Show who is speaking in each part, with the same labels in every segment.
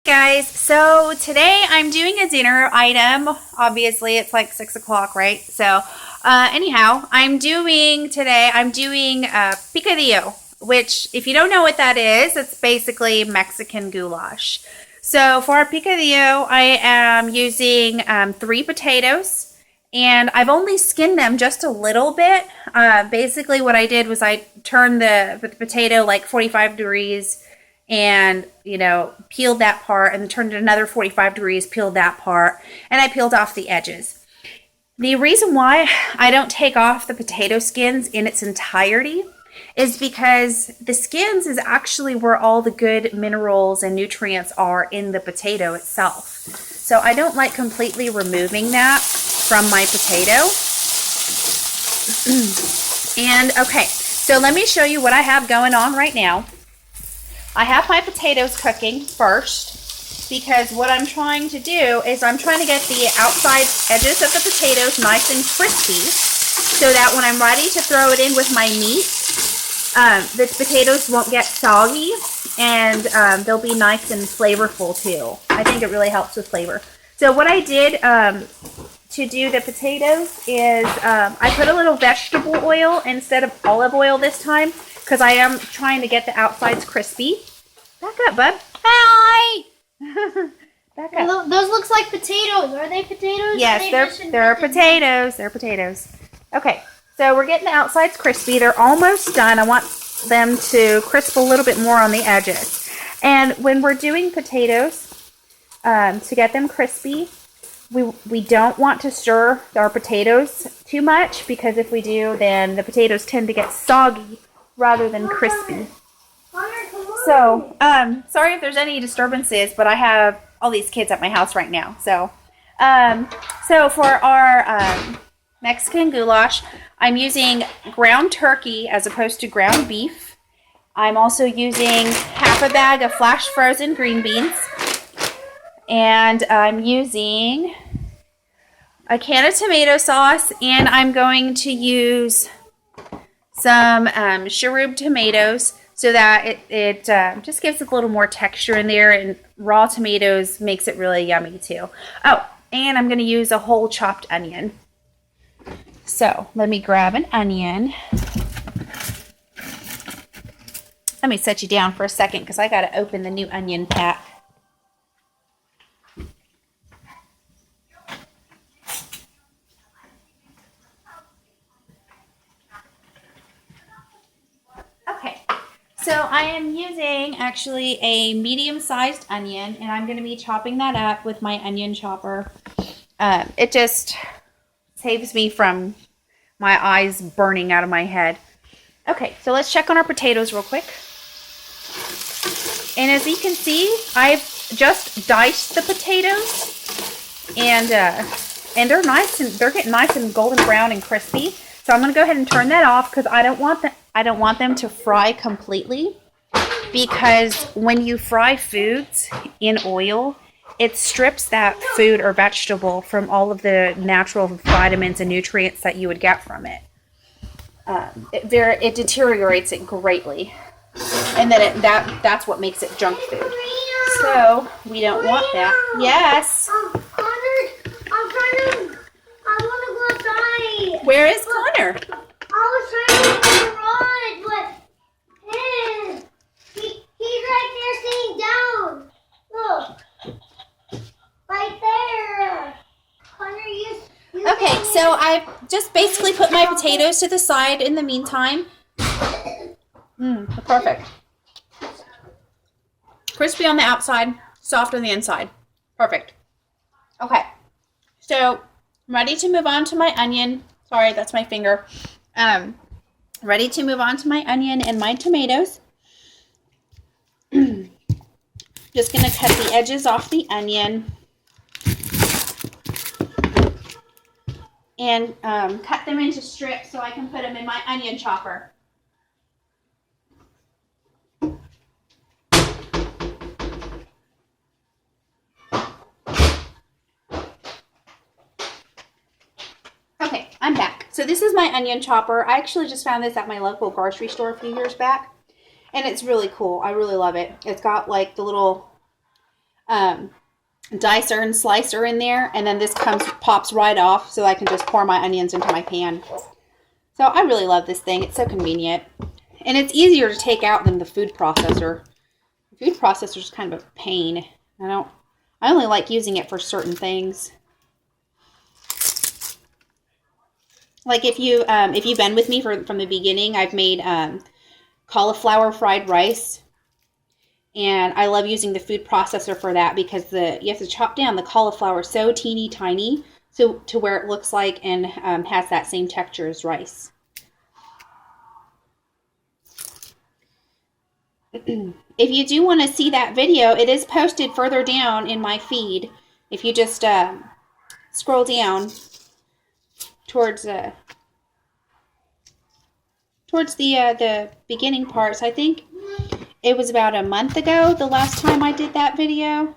Speaker 1: Guys, so today I'm doing a dinner item. Obviously, it's like 6 o'clock, right? So, anyhow, I'm doing picadillo, which, if you don't know what that is, it's basically Mexican goulash. So, for our picadillo, I am using 3 potatoes, and I've only skinned them just a little bit. Basically, what I did was I turned the potato like 45 degrees and peeled that part and then turned it another 45 degrees, peeled that part, and I peeled off the edges. The reason why I don't take off the potato skins in its entirety is because the skins is actually where all the good minerals and nutrients are in the potato itself. So I don't like completely removing that from my potato. And okay, so let me show you what I have going on right now. I have my potatoes cooking first because what I'm trying to do is I'm trying to get the outside edges of the potatoes nice and crispy so that when I'm ready to throw it in with my meat, the potatoes won't get soggy and they'll be nice and flavorful too. I think it really helps with flavor. So what I did to do the potatoes is I put a little vegetable oil instead of olive oil this time, because I am trying to get the outsides crispy. Back up, bud.
Speaker 2: Hi!
Speaker 1: Back up.
Speaker 2: Those looks like potatoes. Are they potatoes?
Speaker 1: Yes, they're potatoes. They're potatoes. Okay, so we're getting the outsides crispy. They're almost done. I want them to crisp a little bit more on the edges. And when we're doing potatoes, to get them crispy, we don't want to stir our potatoes too much, because if we do, then the potatoes tend to get soggy rather than crispy. So, sorry if there's any disturbances, but I have all these kids at my house right now. So for our Mexican goulash, I'm using ground turkey as opposed to ground beef. I'm also using half a bag of flash frozen green beans. And I'm using a can of tomato sauce, and I'm going to use some cherub tomatoes so that it just gives it a little more texture in there, and raw tomatoes makes it really yummy too. Oh, and I'm going to use a whole chopped onion. So let me grab an onion. Let me set you down for a second because I got to open the new onion pack. So I am using actually a medium-sized onion, and I'm going to be chopping that up with my onion chopper. It just saves me from my eyes burning out of my head. Okay, so let's check on our potatoes real quick. And as you can see, I've just diced the potatoes, and they're nice, and they're getting nice and golden brown and crispy. So I'm going to go ahead and turn that off because I don't want them to fry completely, because when you fry foods in oil, it strips that food or vegetable from all of the natural vitamins and nutrients that you would get from it. It deteriorates it greatly, and then that's what makes it junk food. So we don't want that. Yes.
Speaker 2: I want to go outside.
Speaker 1: Where is Connor?
Speaker 2: I was trying to go garage, but he's right there sitting down. Look, right there. Connor, you
Speaker 1: Okay, so I've just basically put my potatoes to the side in the meantime. Perfect. Crispy on the outside, soft on the inside. Perfect. Okay, so I'm ready to move on to my onion. Sorry, that's my finger. Ready to move on to my onion and my tomatoes. Just going to cut the edges off the onion and cut them into strips so I can put them in my onion chopper. Okay, I'm back. So this is my onion chopper. I actually just found this at my local grocery store a few years back, and it's really cool. I really love it. It's got like the little dicer and slicer in there, and then this pops right off, so I can just pour my onions into my pan. So I really love this thing. It's so convenient, and it's easier to take out than the food processor. The food processor is kind of a pain. I only like using it for certain things. Like if you've been with me from the beginning, I've made cauliflower fried rice. And I love using the food processor for that because you have to chop down the cauliflower so teeny tiny to where it looks like and has that same texture as rice. If you do want to see that video, it is posted further down in my feed. If you just scroll down towards the beginning parts, I think it was about a month ago, the last time I did that video.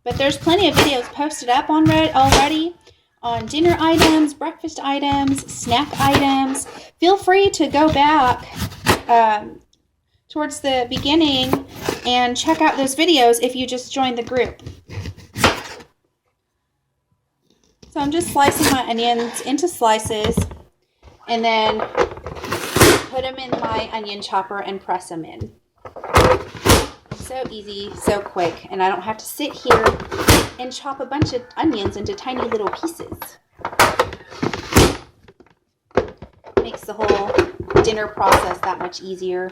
Speaker 1: But there's plenty of videos posted up already on dinner items, breakfast items, snack items. Feel free to go back towards the beginning and check out those videos if you just joined the group. So I'm just slicing my onions into slices and then put them in my onion chopper and press them in. So easy, so quick, and I don't have to sit here and chop a bunch of onions into tiny little pieces. Makes the whole dinner process that much easier.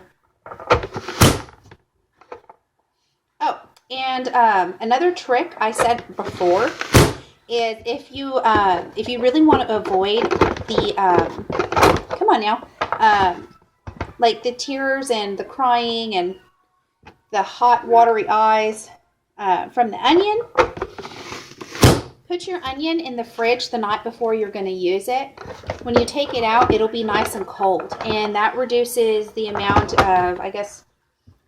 Speaker 1: Oh, and another trick I said before is if you really want to avoid the come on now, like the tears and the crying and the hot watery eyes from the onion, put your onion in the fridge the night before you're going to use it. When you take it out, it'll be nice and cold, and that reduces the amount of, I guess,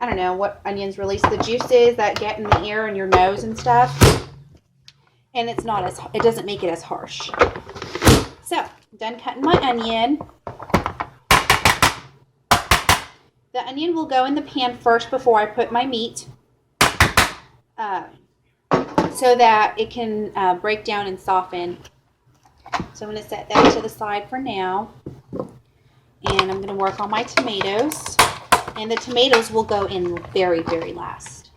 Speaker 1: I don't know what onions release, the juices that get in the air and your nose and stuff, and it doesn't make it as harsh. So, I'm done cutting my onion. The onion will go in the pan first before I put my meat, so that it can break down and soften. So I'm going to set that to the side for now, and I'm going to work on my tomatoes, and the tomatoes will go in very, very last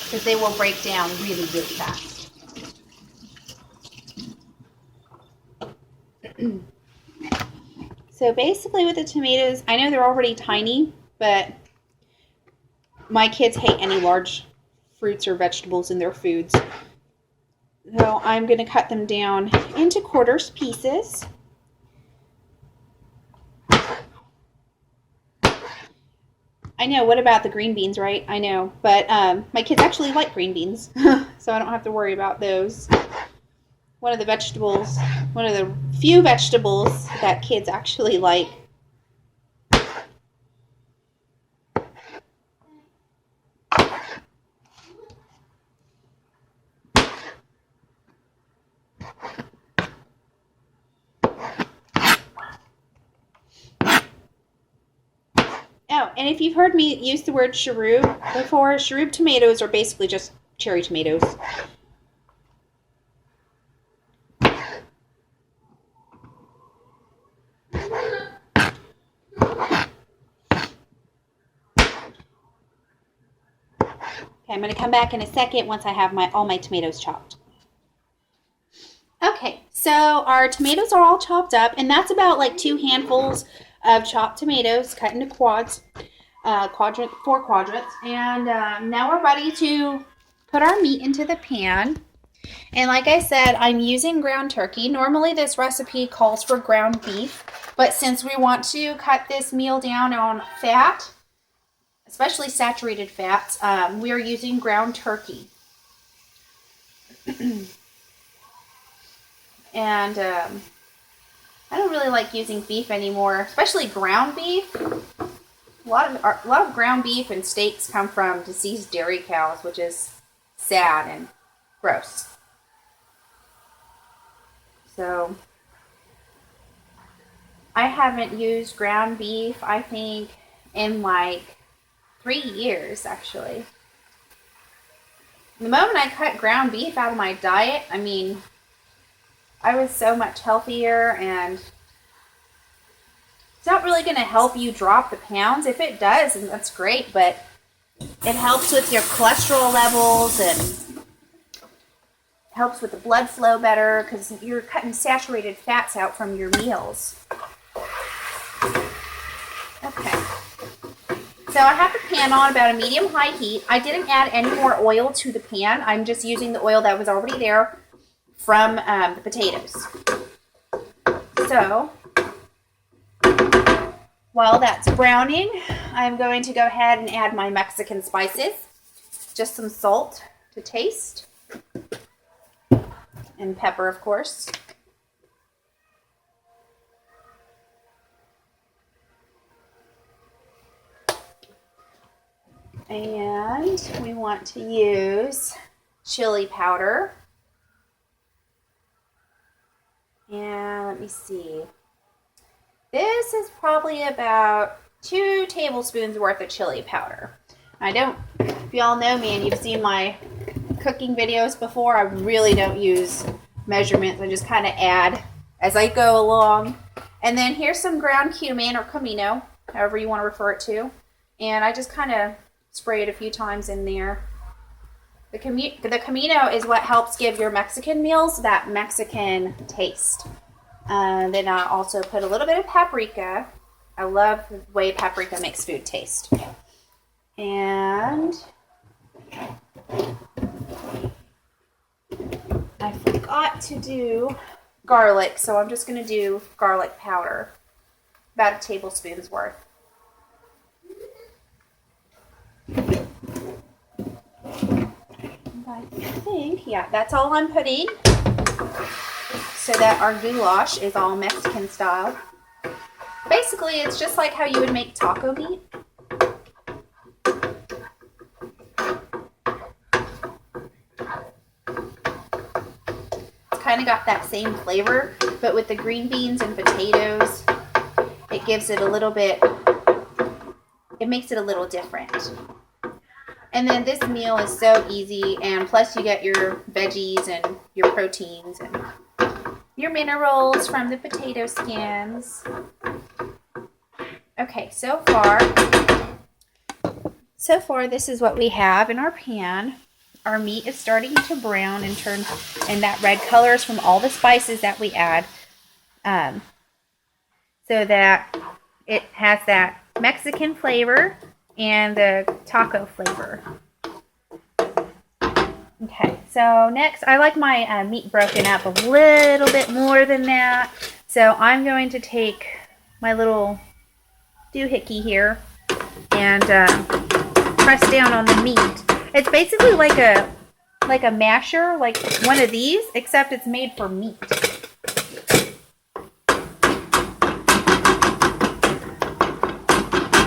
Speaker 1: because they will break down really, really fast. So basically with the tomatoes, I know they're already tiny, but my kids hate any large fruits or vegetables in their foods. So I'm going to cut them down into quarters pieces. I know, what about the green beans, right? I know, but my kids actually like green beans, so I don't have to worry about those. One of the few vegetables that kids actually like. Oh, and if you've heard me use the word cherub before, cherub tomatoes are basically just cherry tomatoes. Okay, I'm going to come back in a second once I have all my tomatoes chopped. Okay, so our tomatoes are all chopped up, and that's about like 2 handfuls of chopped tomatoes cut into quads, 4 quadrants. And now we're ready to put our meat into the pan. And like I said, I'm using ground turkey. Normally this recipe calls for ground beef, but since we want to cut this meal down on fat, especially saturated fats, we are using ground turkey. And I don't really like using beef anymore, especially ground beef. A lot of ground beef and steaks come from deceased dairy cows, which is sad and gross. So I haven't used ground beef, I think, in like 3 years, actually. The moment I cut ground beef out of my diet, I mean, I was so much healthier, and it's not really going to help you drop the pounds. If it does, and that's great, but it helps with your cholesterol levels and helps with the blood flow better because you're cutting saturated fats out from your meals. Okay. So I have the pan on about a medium-high heat. I didn't add any more oil to the pan. I'm just using the oil that was already there from the potatoes. So while that's browning, I'm going to go ahead and add my Mexican spices. Just some salt to taste. And pepper, of course. And we want to use chili powder. And let me see. This is probably about 2 tablespoons worth of chili powder. If y'all know me and you've seen my cooking videos before, I really don't use measurements. I just kind of add as I go along. And then here's some ground cumin or comino, however you want to refer it to. And I just kind of spray it a few times in there. The comino is what helps give your Mexican meals that Mexican taste. Then I also put a little bit of paprika. I love the way paprika makes food taste. And I forgot to do garlic, so I'm just going to do garlic powder, about a tablespoon's worth. I think, yeah, that's all I'm putting so that our goulash is all Mexican style. Basically, it's just like how you would make taco meat. It's kind of got that same flavor, but with the green beans and potatoes, it gives it a little bit, it makes it a little different. And then this meal is so easy, and plus you get your veggies and your proteins and your minerals from the potato skins. Okay, so far this is what we have in our pan. Our meat is starting to brown and turn, and that red color is from all the spices that we add, so that it has that Mexican flavor and the taco flavor. Okay, so next, I like my meat broken up a little bit more than that. So I'm going to take my little doohickey here and press down on the meat. It's basically like a masher, like one of these, except it's made for meat.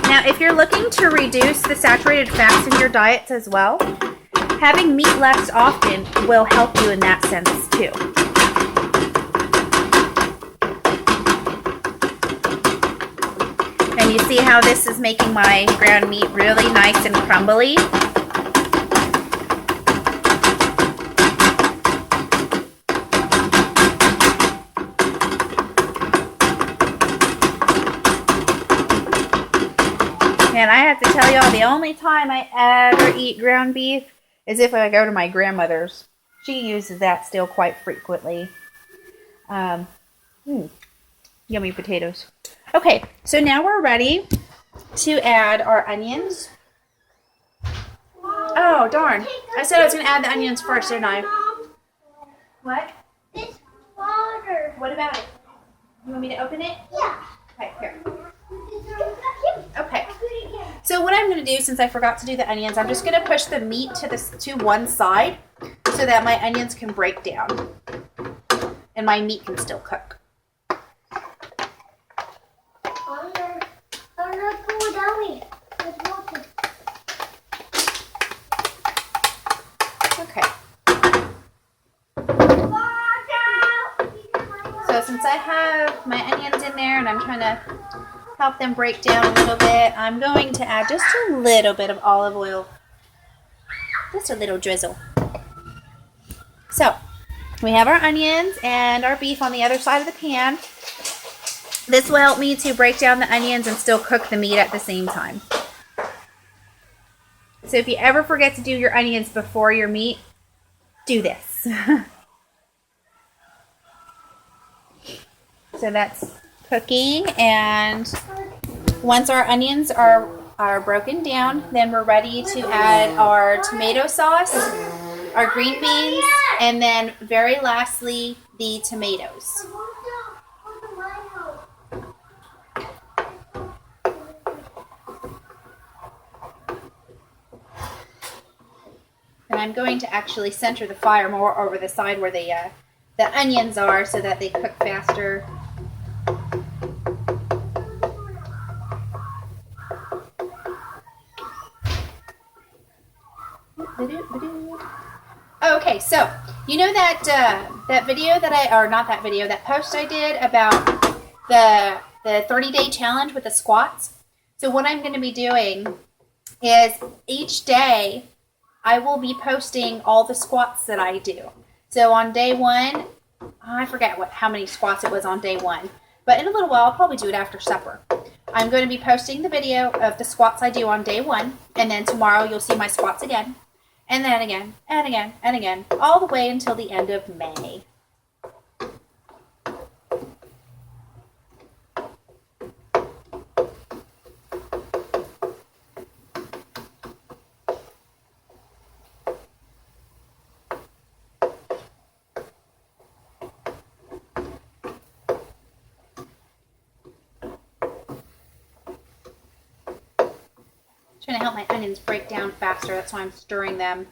Speaker 1: Now, if you're looking to reduce the saturated fats in your diets as well, having meat less often will help you in that sense too. And you see how this is making my ground meat really nice and crumbly? And I have to tell y'all, the only time I ever eat ground beef is if I go to my grandmother's. She uses that still quite frequently. Yummy potatoes. Okay, so now we're ready to add our onions. Oh, darn. I said I was going to add the onions first, didn't I? What?
Speaker 2: It's water.
Speaker 1: What about it? You want me to open it?
Speaker 2: Yeah.
Speaker 1: Okay, here. Okay. So what I'm going to do, since I forgot to do the onions, I'm just going to push the meat to one side so that my onions can break down and my meat can still cook. Okay. So since I have my onions in there and I'm trying to help them break down a little bit, I'm going to add just a little bit of olive oil. Just a little drizzle. So, we have our onions and our beef on the other side of the pan. This will help me to break down the onions and still cook the meat at the same time. So if you ever forget to do your onions before your meat, do this. So that's cooking, and once our onions are broken down, then we're ready to add our tomato sauce, our green beans, and then very lastly, the tomatoes. And I'm going to actually center the fire more over the side where the onions are so that they cook faster. Okay, so you know that video that post I did about the 30-day challenge with the squats? So what I'm going to be doing is each day I will be posting all the squats that I do. So on day 1, I forget how many squats it was on day 1, but in a little while I'll probably do it after supper. I'm going to be posting the video of the squats I do on day 1, and then tomorrow you'll see my squats again, and then again, and again, and again, all the way until the end of May. Trying to help my onions break down faster. That's why I'm stirring them.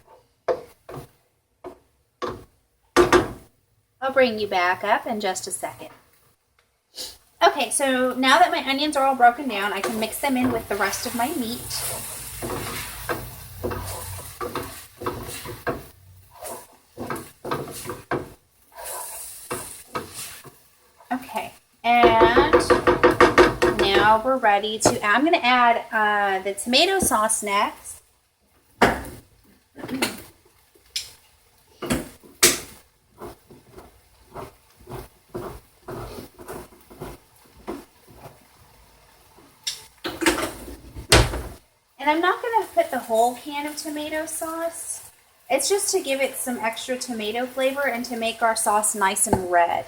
Speaker 1: I'll bring you back up in just a second. Okay, so now that my onions are all broken down, I can mix them in with the rest of my meat. Okay, and now we're ready to, I'm going to add the tomato sauce next. And I'm not going to put the whole can of tomato sauce. It's just to give it some extra tomato flavor and to make our sauce nice and red.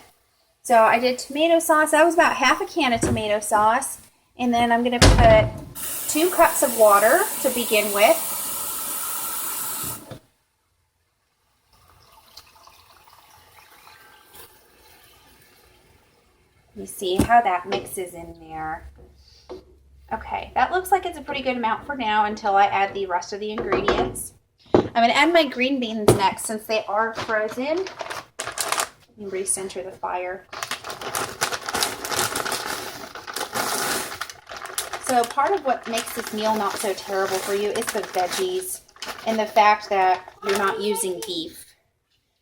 Speaker 1: So I did tomato sauce. That was about half a can of tomato sauce. And then I'm going to put 2 cups of water to begin with. You see how that mixes in there. Okay, that looks like it's a pretty good amount for now until I add the rest of the ingredients. I'm going to add my green beans next since they are frozen. Let me recenter the fire. So part of what makes this meal not so terrible for you is the veggies and the fact that you're not using beef.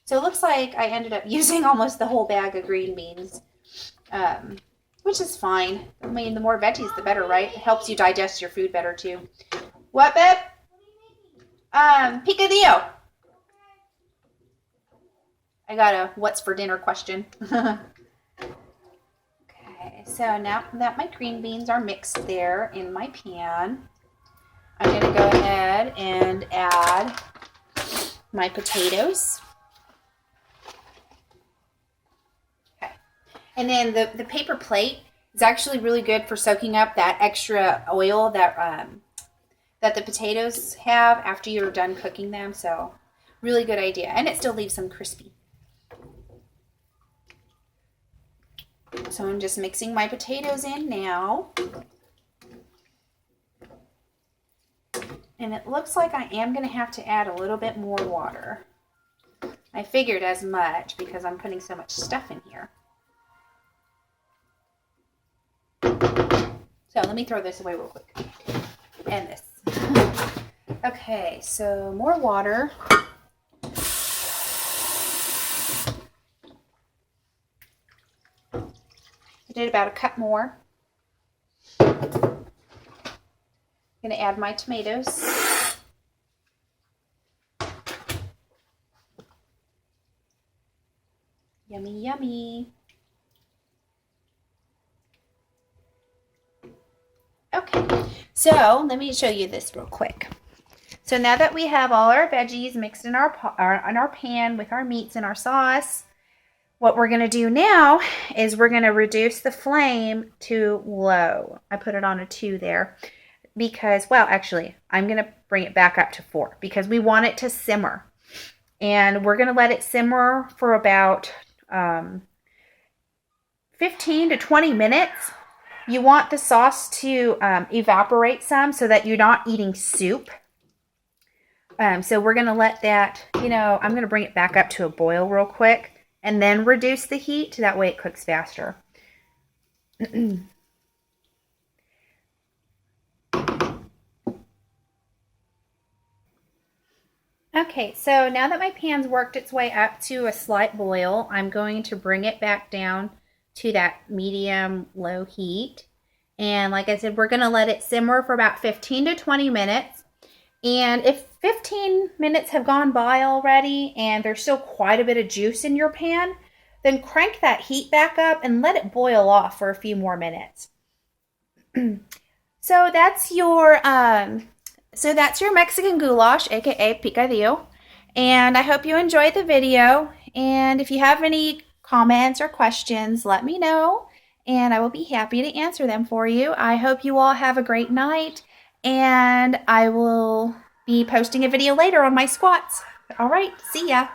Speaker 1: So it looks like I ended up using almost the whole bag of green beans, which is fine. I mean, the more veggies, the better, right? It helps you digest your food better, too. What, babe? Picadillo. I got a what's for dinner question. Okay, so now that my green beans are mixed there in my pan, I'm going to go ahead and add my potatoes. Okay, and then the paper plate is actually really good for soaking up that extra oil that that the potatoes have after you're done cooking them. So really good idea, and it still leaves them crispy. So I'm just mixing my potatoes in now. And it looks like I am going to have to add a little bit more water. I figured as much because I'm putting so much stuff in here. So let me throw this away real quick. And this. Okay, so more water. I did about a cup more. I'm going to add my tomatoes. Yummy, yummy. Okay, so let me show you this real quick. So now that we have all our veggies mixed in our pan with our meats and our sauce, what we're going to do now is we're going to reduce the flame to low. I put it on a 2 there because, well, actually, I'm going to bring it back up to 4 because we want it to simmer. And we're going to let it simmer for about 15 to 20 minutes. You want the sauce to evaporate some so that you're not eating soup. So we're going to let that, I'm going to bring it back up to a boil real quick and then reduce the heat. That way it cooks faster. Okay, so now that my pan's worked its way up to a slight boil, I'm going to bring it back down to that medium-low heat. And like I said, we're going to let it simmer for about 15 to 20 minutes. And if 15 minutes have gone by already and there's still quite a bit of juice in your pan, then crank that heat back up and let it boil off for a few more minutes. So that's your Mexican goulash, aka picadillo. And I hope you enjoyed the video. And if you have any comments or questions, let me know, and I will be happy to answer them for you. I hope you all have a great night, and I will be posting a video later on my squats. All right, see ya.